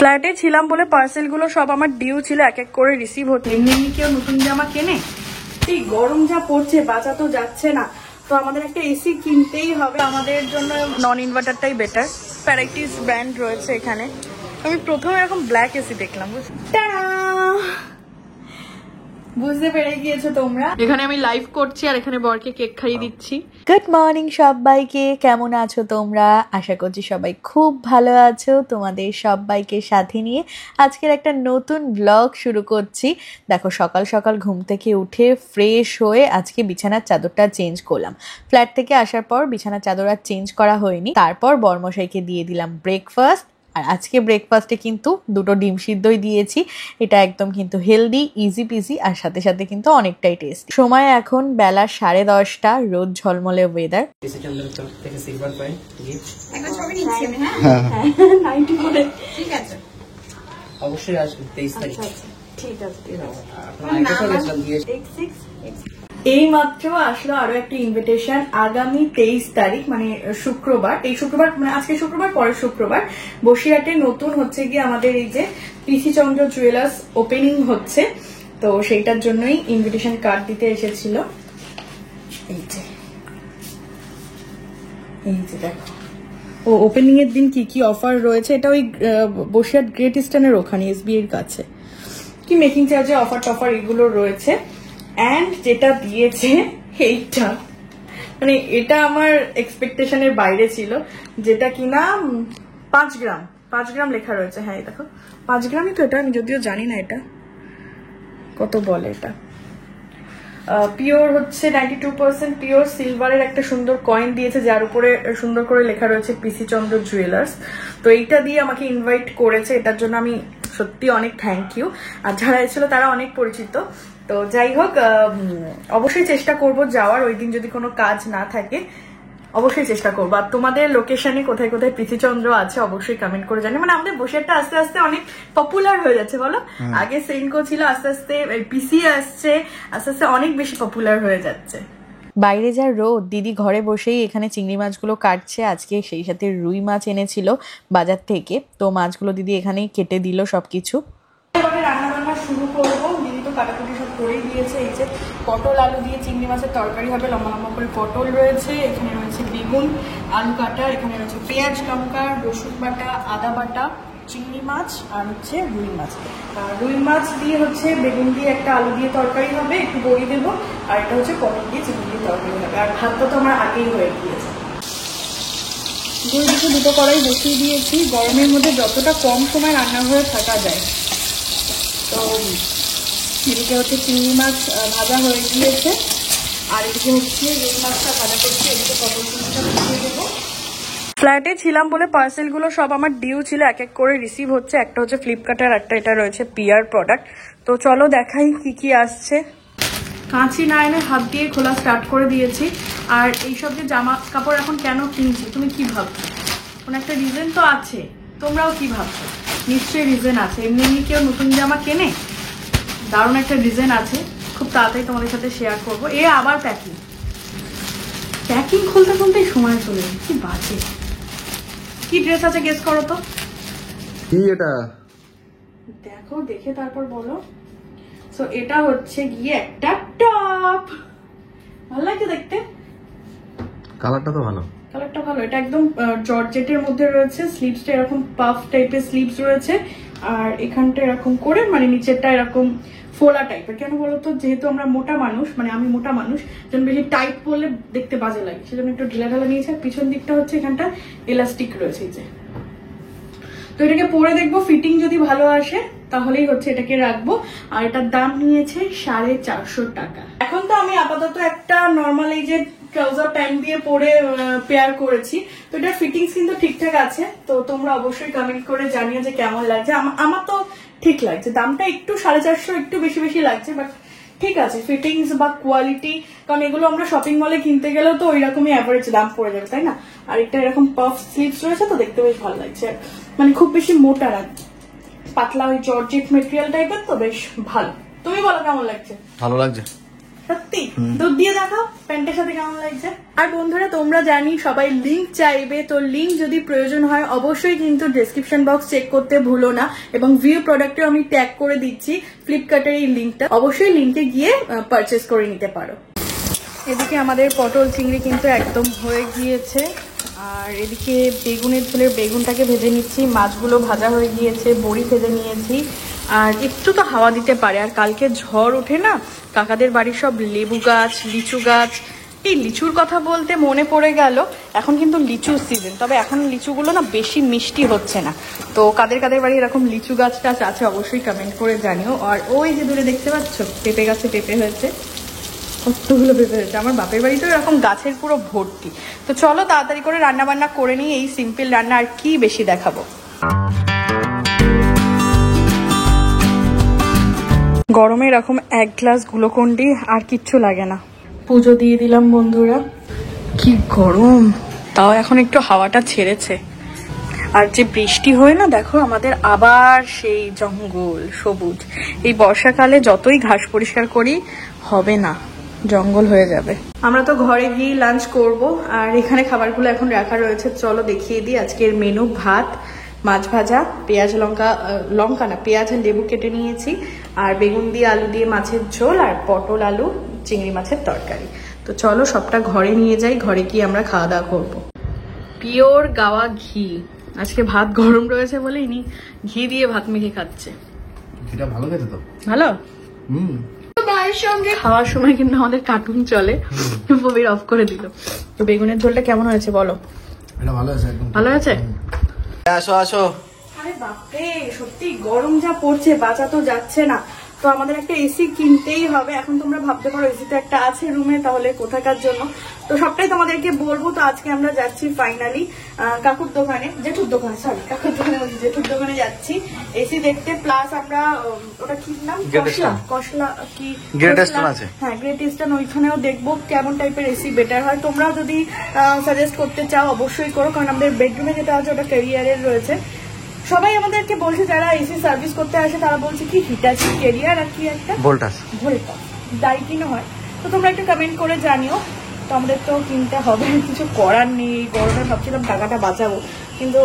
ফ্ল্যাটে ছিলাম বলে পার্সেলগুলো সব আমার ডিউ ছিল, এক এক করে রিসিভ হতো। এমনি কেউ নতুন জামা কেনে? এই গরম যা পড়ছে বাঁচা তো যাচ্ছে না, তো আমাদের একটা এসি কিনতেই হবে। আমাদের জন্য নন ইনভার্টারটাই বেটার। প্যারাইটিস ব্র্যান্ড রয়েছে এখানে। আমি প্রথমে এরকম ব্ল্যাক এসি দেখলাম, বুঝতে পেরে গিয়েছো তোমরা। এখানে আমি লাইভ করছি আর এখানে বরকে কেক খাইয়ে দিচ্ছি। গুড মর্নিং সবাইকে, কেমন আছো তোমরা? আশা করছি সবাই খুব ভালো আছো। তোমাদের সবাইকে সাথে নিয়ে আজকের একটা নতুন ব্লগ শুরু করছি। দেখো, সকাল সকাল ঘুম থেকে উঠে ফ্রেশ হয়ে আজকে বিছানার চাদরটা চেঞ্জ করলাম। ফ্ল্যাট থেকে আসার পর বিছানার চাদর আর চেঞ্জ করা হয়নি। তারপর বরমশাইকে দিয়ে দিলাম ব্রেকফাস্ট। আর আজকে ব্রেকফাস্টে কিন্তু দুটো ডিম সিদ্ধই দিয়েছি। এটা একদম কিন্তু হেলদি, ইজি পিজি, আর সাথে সাথে কিন্তু অনেকটাই টেস্টি। সময় এখন বেলা 10:30, রোদ ঝলমলে ওয়েদার। অবশ্যই আসবে 23 তারিখ। ঠিক আছে। এই মাত্র আসলো আরো একটা ইনভিটেশন, আগামী 23 তারিখ মানে শুক্রবার, এই শুক্রবার মানে আজকে শুক্রবার, পরের শুক্রবার বসিরহাটে নতুন হচ্ছে গিয়ে আমাদের এই যে পিসি চন্দ্র জুয়েলার্স ওপেনিং হচ্ছে, তো সেইটার জন্যই ইনভিটেশন কার্ড দিতে এসেছিল। এই যে দেখো, ও ওপেনিং এর দিন কি কি অফার রয়েছে। এটা ওই বসিরহাট গ্রেট ইস্টার্নের ওখানে এসবিআই এর কাছে কি মেকিং চার্জে অফার টফার এগুলো রয়েছে। অ্যান্ড যেটা দিয়েছে এইটা, মানে এটা আমার এক্সপেকটেশনের বাইরে ছিল, যেটা কিনা 5 গ্রাম লেখা রয়েছে। হ্যাঁ দেখো 5 গ্রামই তো এটা, আমি যদিও জানি না এটা কত বলে। এটা পিওর হচ্ছে 92% পিওর সিলভারের একটা সুন্দর কয়েন দিয়েছে, যার উপরে সুন্দর করে লেখা রয়েছে পিসি চন্দ্র জুয়েলার্স। তো এইটা দিয়ে আমাকে ইনভাইট করেছে, এটার জন্য আমি সত্যি অনেক থ্যাংক ইউ। আর যারা এসেছিল তারা অনেক পরিচিত। তো যাই হোক, অবশ্যই চেষ্টা করব যাওয়ার, ওই দিন যদি কোনো কাজ না থাকে অবশ্যই চেষ্টা করবো। আর তোমাদের লোকেশনে কোথায় কোথায় পিসি চন্দ্র আছে অবশ্যই কমেন্ট করে জানি। মানে আমাদের বসিরহাটটা আস্তে আস্তে অনেক পপুলার হয়ে যাচ্ছে, বলো। আগে সেনকো ছিল, আস্তে আস্তে পিসি আসছে, আস্তে আস্তে অনেক বেশি পপুলার হয়ে যাচ্ছে। বাইরে যা রোদ, দিদি ঘরে বসেই এখানে চিংড়ি মাছগুলো কাটছে। আজকে সেই সাথে রুই মাছ এনেছিল বাজার থেকে, তো মাছগুলো দিদি এখানেই কেটে দিল সবকিছু। এবারে রান্না বান্না শুরু করবো। দিদি তো কাটাকুটি সব করেই দিয়েছে। এই যে পটল আলু দিয়ে চিংড়ি মাছের তরকারি হবে। লম্বা লম্বা করে পটল রয়েছে, এখানে রয়েছে বেগুন, আলু কাটা, এখানে রয়েছে পেঁয়াজ, লঙ্কা, রসুন বাটা, আদা বাটা, চিংড়ি মাছ আর হচ্ছে রুই মাছ। রুই মাছ দিয়ে হচ্ছে বেগুন দিয়ে একটা আলু দিয়ে তরকারি হবে, একটু বড়ি দেবো, আর এটা হচ্ছে পটল দিয়ে চিংড়ি দিয়ে তরকারি হবে। আর ভাতটা তো আমার আগেই হয়ে গিয়েছে। দুটো কড়াই বসিয়ে দিয়েছি। গরমের মধ্যে যতটা কম সময় রান্নাঘরে থাকা যায়। তো এদিকে হচ্ছে চিংড়ি মাছ ভাজা হয়ে গিয়েছে, আর এদিকে হচ্ছে রুই মাছটা ভাজা করছি। এদিকে পটল চিংড়িটা বসিয়ে দেবো। ফ্ল্যাটে ছিলাম বলে পার্সেলগুলো সব আমার ডিউ ছিল, এক এক করে রিসিভ হচ্ছে। একটা হচ্ছে ফ্লিপকার্টের, একটা এটা রয়েছে পিয়ার প্রোডাক্ট। তো চলো দেখাই কি কি আসছে। কাঁচি না এনে হাত দিয়ে খোলা স্টার্ট করে দিয়েছি। আর এইসব যে জামা কাপড় এখন কেন কিনছি তুমি কি ভাবছো? কোনো একটা রিজন তো আছে, তোমরাও কি ভাবছো? নিশ্চয়ই রিজন আছে। এমনি কেউ নতুন জামা কেনে? দারুণ একটা রিজন আছে, খুব তাড়াতাড়ি তোমাদের সাথে শেয়ার করবো। এ আবার প্যাকিং খুলতে খুলতেই সময় চলে যায়, কি বাজে। কি ড্রেস আছে গেস করো তো। কি এটা? দেখো, দেখে তারপর বলো। সো এটা হচ্ছে গিয়ে একটা টপ। ভালো লাগছে দেখতে, কালারটা তো ভালো। কালারটা ভালো। এটা একদম জর্জেটের মধ্যে রয়েছে। স্লিভসটা এরকম পাফ টাইপের স্লিভস রয়েছে, আর এখানটা এরকম করে মানে নিচেরটা এরকম ফোলা টাইপের। কেন বলতো, যেহেতু আমরা মোটা মানুষ, মানে আমি মোটা মানুষ, যেন বেশি টাইট পরলে দেখতে বাজে লাগে, সেজন্য একটু ঢিলা ঢালা নিয়েছে। আর পিছন দিকটা হচ্ছে এখানটা এলাস্টিক রয়েছে। এই যে, তো এটাকে পরে দেখবো, ফিটিং যদি ভালো আসে তাহলেই হচ্ছে এটাকে রাখবো। আর এটার দাম নিয়েছে 450 টাকা। এখন তো আমি আপাতত একটা নর্মাল এই যে ট্রাউজার প্যান্ট দিয়ে পরে পেয়ার করেছি, তো এটার ফিটিংস কিন্তু ঠিকঠাক আছে। তো তোমরা অবশ্যই কমেন্ট করে জানিও যে কেমন লাগছে। আমার তো ঠিক লাগছে। দামটা একটু 450 একটু বেশি বেশি লাগছে, বাট ঠিক আছে ফিটিংস বা কোয়ালিটি। কারণ এগুলো আমরা শপিং মলে কিনতে গেলেও তো ওই রকমই অ্যাভারেজ দাম পড়ে যাবে, তাই না? আর এটা এরকম পাফ স্লিভস রয়েছে, তো দেখতে বেশ ভালো লাগছে। মানে খুব বেশি মোটা না, পাতলা ওই জর্জেট মেটেরিয়াল টাইপের, তো বেশ ভালো। তুমি বলো কেমন লাগছে? ভালো লাগছে। সত্যি দুধ দিয়ে দেখাও প্যান্টের সাথে কেমন লাগছে। আর বন্ধুরা তোমরা জানি সবাই লিংক চাইবে, তো লিংক যদি প্রয়োজন হয় অবশ্যই কিন্তু ডেসক্রিপশন বক্স চেক করতে ভুলো না, এবং ভিউ প্রোডাক্টেও আমি ট্যাগ করে দিচ্ছি ফ্লিপকার্টের এই লিংকটা, অবশ্যই লিংকে গিয়ে পারচেস করে নিতে পারো। এদিকে আমাদের পটল চিংড়ি কিন্তু একদম হয়ে গিয়েছে, আর এদিকে বেগুনের ঝোলের বেগুনটাকে ভেজে নিচ্ছি, মাছগুলো ভাজা হয়ে গিয়েছে, বড়ি ভেজে নিয়েছি। আর একটু তো হাওয়া দিতে পারে, আর কালকে ঝড় ওঠে না, কাকাদের বাড়ির সব লেবু গাছ, লিচু গাছ। এই লিচুর কথা বলতে মনে পড়ে গেল, এখন কিন্তু লিচুর সিজন, তবে এখন লিচুগুলো না বেশি মিষ্টি হচ্ছে না। তো কাদের কাদের বাড়ি এরকম লিচু গাছ টাছ আছে অবশ্যই কমেন্ট করে জানিও। আর ওই যে দূরে দেখতে পাচ্ছ পেঁপে গাছে পেঁপে হয়েছে, কতগুলো পেঁপে হয়েছে। আমার বাপের বাড়িতেও এরকম গাছের পুরো ভর্তি। তো চলো তাড়াতাড়ি করে রান্না বান্না করে নিই, এই সিম্পল রান্না আর কি বেশি দেখাবো। গরমে এরকম এক গ্লাস গ্লুকন্ডি আর কিচ্ছু লাগে না। পুজো দিয়ে দিলাম বন্ধুরা, কি গরম, তাও এখন একটু হাওয়াটা ছেড়েছে। আর যে বৃষ্টি হয় না দেখো আমাদের আবার সেই জঙ্গল সবুজ। এই বর্ষাকালে যতই ঘাস পরিষ্কার করি হবে না, জঙ্গল হয়ে যাবে। আমরা তো ঘরে গিয়ে লাঞ্চ করব, আর এখানে খাবারগুলো এখন রাখা রয়েছে, চলো দেখিয়ে দিই আজকের মেনু। ভাত, মাছ ভাজা, পেঁয়াজ লঙ্কা না পেঁয়াজ আর লেবু কেটে নিয়েছি, আর বেগুন দিয়ে আলু দিয়ে মাছের ঝোল, আর পটল আলু চিংড়ি মাছের তরকারি। তো চলো সবটা ঘরে নিয়ে যাই, ঘরে গিয়ে আমরা খাওয়া দাওয়া করবো। পিওর গাওয়া ঘি, আজকে ভাত গরম রয়েছে বলে ইনি ঘি দিয়ে ভাত মেখে খাচ্ছে। এটা ভালো খেতে তো, ভালো। মায়ের সঙ্গে খাওয়ার সময় কিন্তু আমাদের কার্টুন চলে, মুভির অফ করে দিল। তো বেগুনের ঝোলটা কেমন হয়েছে বলো? এটা ভালো আছে, একদম ভালো আছে। আসো আসো। আরে বাপরে, সত্যি গরম যা পড়ছে বাঁচা তো যাচ্ছে না। তো আমাদের একটা এসি কিনতেই হবে। এখন তোমরা ভাবতে পারো এসি তো একটা আছে রুমে, তাহলে কোথাকার জন্য, তো সবটাই তোমাদেরকে বলবো। তো আজকে আমরা যাচ্ছি ফাইনালি কাকুর দোকানে, জেঠুর দোকানে, সরি কাকুর দোকানে বলছি, জেঠুর দোকানে যাচ্ছি এসি দেখতে। প্লাস আমরা ওটা কি নাম, কসলা কি গ্রেট ইস্টার্ন আছে, হ্যাঁ গ্রেট ইস্টার্ন, ওইখানেও দেখবো কেমন টাইপের এসি বেটার হয়। তোমরা যদি সাজেস্ট করতে চাও অবশ্যই করো, কারণ আমাদের বেডরুমে যেটা আছে ওটা ক্যারিয়ারের রয়েছে। সবাই আমাদেরকে বলছে যারা এসি সার্ভিস করতে আসে তারা বলছে কি হিটাচি, ক্যারিয়ার আর কি একটা ভোল্টাস, ডাইকিনও হয়। তো তোমরা একটু কমেন্ট করে জানিও। তো আমাদের তো কিনতে হবে, কিছু করার নেই। গরমে ভাবছিলাম টাকাটা বাঁচাবো, কিন্তু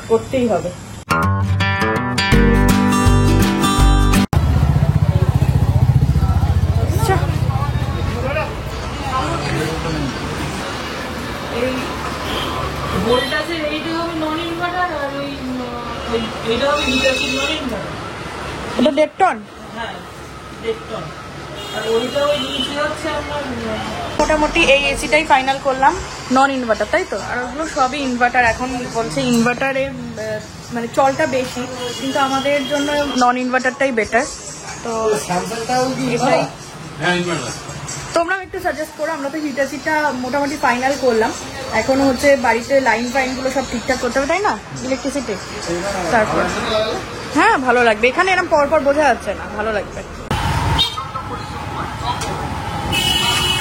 করতেই হবে। এই ভোল্টাসের এইটা হবে নন ইনভার্টার, আর ওই এইটা হবে হিটাচি নন ইনভার্টার। এটা 1.5 টন, হ্যাঁ 1.5 টন। আর ওইটা ওই নিচে হচ্ছে আপনার মোটামুটি এই এসিটাই ফাইনাল করলাম, নন ইনভার্টার, তাই তো। আর ওগুলো সবই ইনভার্টার। এখন বলছে ইনভার্টারের মানে চলটা বেশি, কিন্তু আমাদের জন্য নন ইনভার্টারটাই বেটার। তো এটাই তোমরা একটু সাজেস্ট করো। আমরা তো হিটাচিটা মোটামুটি ফাইনাল করলাম, এখন হচ্ছে বাড়িতে লাইন ফাইনগুলো সব ঠিকঠাক করতে হবে, তাই না, ইলেকট্রিসিটি। তারপর হ্যাঁ ভালো লাগবে, এখানে এরকম পরপর বোঝা যাচ্ছে না, ভালো লাগবে।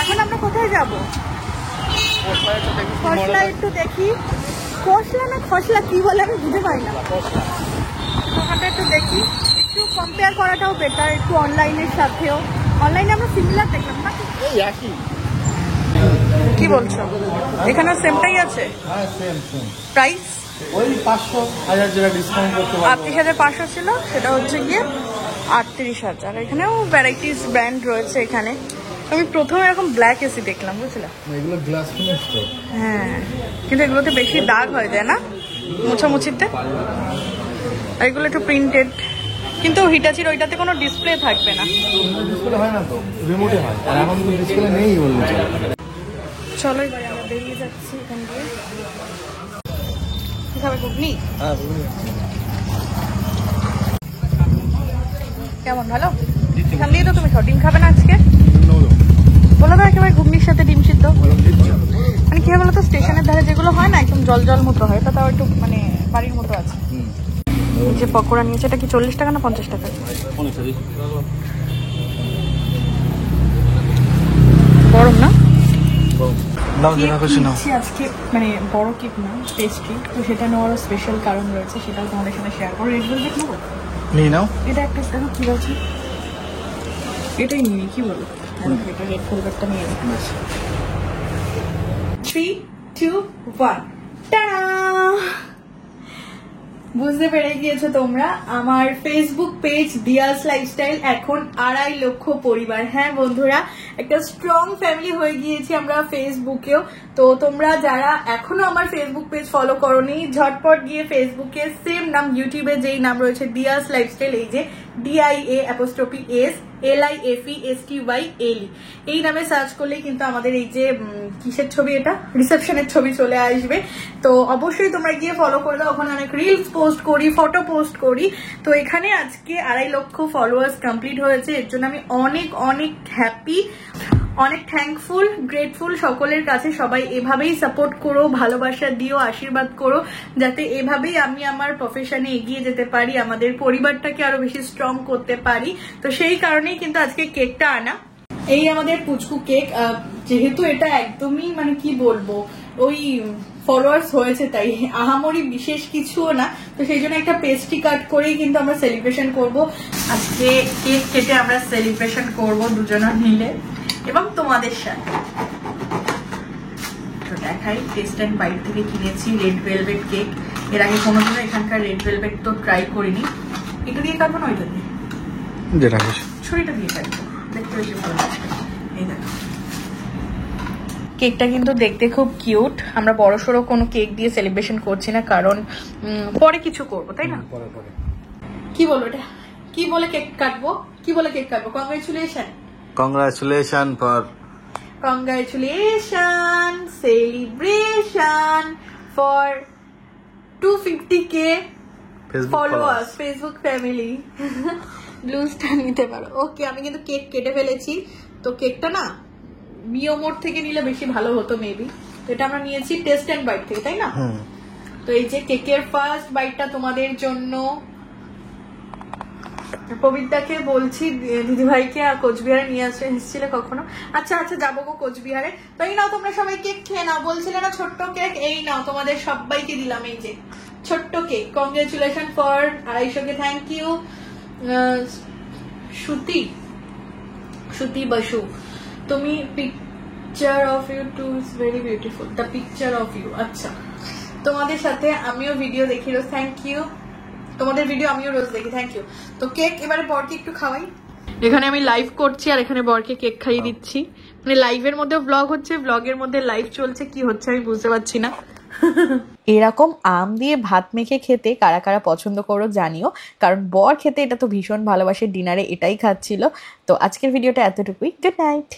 এখন আমরা কোথায় যাবো? খসলা একটু দেখি, খসলা না খসলা কি বলে আমি বুঝতে পারি না। ওখানটা একটু দেখি, একটু কম্পেয়ার করাটাও বেটার, একটু অনলাইনের সাথেও। অনলাইনে আমরা সিমিলার দেখলাম না, কি বলছো? এখানে সেমটাই আছে প্রাইস, ওই 500,000 যেটা ডিসকাউন্ট করতে পারবো। 38,500 ছিল, সেটা হচ্ছে গিয়ে 38,000। এখানেও ভ্যারাইটিস ব্র্যান্ড রয়েছে। এখানে আমি প্রথমে এরকম ব্ল্যাক এসি দেখলাম, বুঝলা? এগুলো গ্লাস ফিনিশ তো, হ্যাঁ, কিন্তু এগুলোতে বেশি দাগ হয়ে যায় না মোছামুছিতে, আর এগুলো একটু প্রিন্টেড। কিন্তু হিটাচির ওইটাতে কোনো ডিসপ্লে থাকবে না, ডিসপ্লে হয় না তো, রিমোটে হয়। আর এখন তো ডিসপ্লে নেই বললে চলে। চলো এবারে আমরা বেরিয়ে যাচ্ছি এখান দিয়ে। কি খাবে, ঘুগনি? হ্যাঁ কেমন, ভালো? এখান দিয়ে তো তুমি খাও, ডিম খাবে না আজকে? বলো তো একেবারে ঘুগনির সাথে ডিম সিদ্ধ। মানে কি হয় বলো তো, স্টেশনের ধারে যেগুলো হয় না একদম জল জল মতো হয়, তাও একটু মানে বাড়ির মতো আছে। যে পকোড়া নিয়েছে এটা কি 40 টাকা না 50 টাকা? গরম না? আজকে মানে বড় কেক না, পেস্ট্রি, তো সেটা নেওয়ারও স্পেশাল কারণ রয়েছে, সেটাও তোমাদের সাথে শেয়ার করো। রেড ভেলভেট নেবো, নিয়ে নাও। এটা একটা দেখো কি বলছে, এটাই নিই কি বলো? এটা রেড ভেলভেটটা নিয়ে নিই। 3, 2, 1 টাটা। বুঝতে পেরে গিয়েছো তোমরা, আমার ফেসবুক পেজ দিয়াস লাইফস্টাইল এখন 2.5 লক্ষ পরিবার। হ্যাঁ বন্ধুরা, একটা স্ট্রং ফ্যামিলি হয়ে গিয়েছি আমরা ফেসবুকেও। তো তোমরা যারা এখনো আমার ফেসবুক পেজ ফলো করোনি, ঝটপট গিয়ে ফেসবুকে সেম নাম, ইউটিউবে যেই নাম রয়েছে দিয়াস লাইফস্টাইল, এই যে DIA_STYL এই নামে সার্চ করলেই কিন্তু আমাদের এই যে কিসের ছবি, এটা রিসেপশনের ছবি চলে আসবে। তো অবশ্যই তোমরা গিয়ে ফলো করে দাও, ওখানে অনেক রিলস পোস্ট করি, ফটো পোস্ট করি। তো এখানে আজকে 2.5 লক্ষ ফলোয়ার্স কমপ্লিট হয়েছে, এর জন্য আমি অনেক অনেক হ্যাপি, অনেক থ্যাঙ্কফুল, গ্রেটফুল সকলের কাছে। সবাই এভাবেই সাপোর্ট করো, ভালোবাসা দিও, আশীর্বাদ করো, যাতে এভাবেই আমি আমার প্রফেশনে এগিয়ে যেতে পারি, আমাদের পরিবারটাকে আরো বেশি স্ট্রং করতে পারি। তো সেই কারণেই কিন্তু আজকে কেকটা আনা। এই আমাদের পুচকু কেক, যেহেতু এটা একদমই মানে কি বলবো, ওই ফলোয়ার্স হয়েছে তাই আহামরি বিশেষ কিছুও না, তো সেই জন্য একটা পেস্ট্রি কাট করেই কিন্তু আমরা সেলিব্রেশন করব। আজকে কেক কেটে আমরা সেলিব্রেশন করব দুজনা মিলে এবং তোমাদের সাথে। তো দেখাই, টেস্ট অ্যান্ড বাইট থেকে কিনেছি রেড ভেলভেট কেক। এর আগে কোনোদিনও এখানকার রেড ভেলভেট তো ট্রাই করিনি। এটা দিয়ে কাটবো না ওইটা দিয়ে, যেটা ছুরিটা দিয়ে কাটবো, দেখতে বেশি ভালো লাগবে। এই দেখো, কেকটা কিন্তু দেখতে খুব কিউট। আমরা বড়সড় কোনো কেক দিয়ে সেলিব্রেশন করছি না, কারণ পরে কিছু করবো, তাই না? পরে পরে কি বলো এটা, কি বলে কেক কাটবো, কি বলে কেক কাটবো? Congratulation, congratulation for congratulations, celebration for 250k followers, Facebook family. Blue star নিতে পারো। ওকে, আমি কিন্তু কেক কেটে ফেলেছি। তো কেকটা না মিওমোর থেকে নিলে বেশি ভালো হতো মেবি। তো এটা আমরা নিয়েছি টেস্ট অ্যান্ড বাইট থেকে, তাই না? তো এই যে কেকের ফার্স্ট বাইটটা তোমাদের জন্য। পবিত্রাকে বলছি দিদিভাইকে কোচবিহারে নিয়ে এসেছিলে কখনো? আচ্ছা আচ্ছা, যাবো গো কোচবিহারে। তো এই নাও তোমরা সবাই কেক খেয়ে নাও। বলছিলে না ছোট্ট কেক, এই নাও তোমাদের সবাইকে দিলাম এই যে ছোট্ট cake. Congratulation for 250 thank you Shruti Basu. তুমি picture of you too is very beautiful, the picture of you. আচ্ছা, তোমাদের সাথে আমিও ভিডিও দেখি রোজ, থ্যাংক ইউ। তোমাদের ভিডিও আমিও রোজ দেখি, থ্যাংক ইউ। তো কেক এবারে বরকে একটু খাওয়াই। এখানে আমি লাইভ করছি আর এখানে বরকে কেক খাইয়ে দিচ্ছি। মানে লাইভের মধ্যেও ব্লগ হচ্ছে, ব্লগের মধ্যে লাইভ চলছে, কি হচ্ছে আমি বুঝতে পারছি না। এরকম আম দিয়ে ভাত মেখে খেতে কারা কারা পছন্দ করো জানিও, কারণ বর খেতে এটা তো ভীষণ ভালোবাসে, ডিনারে এটাই খাচ্ছিল। তো আজকের ভিডিওটা এতটুকুই, গুড নাইট।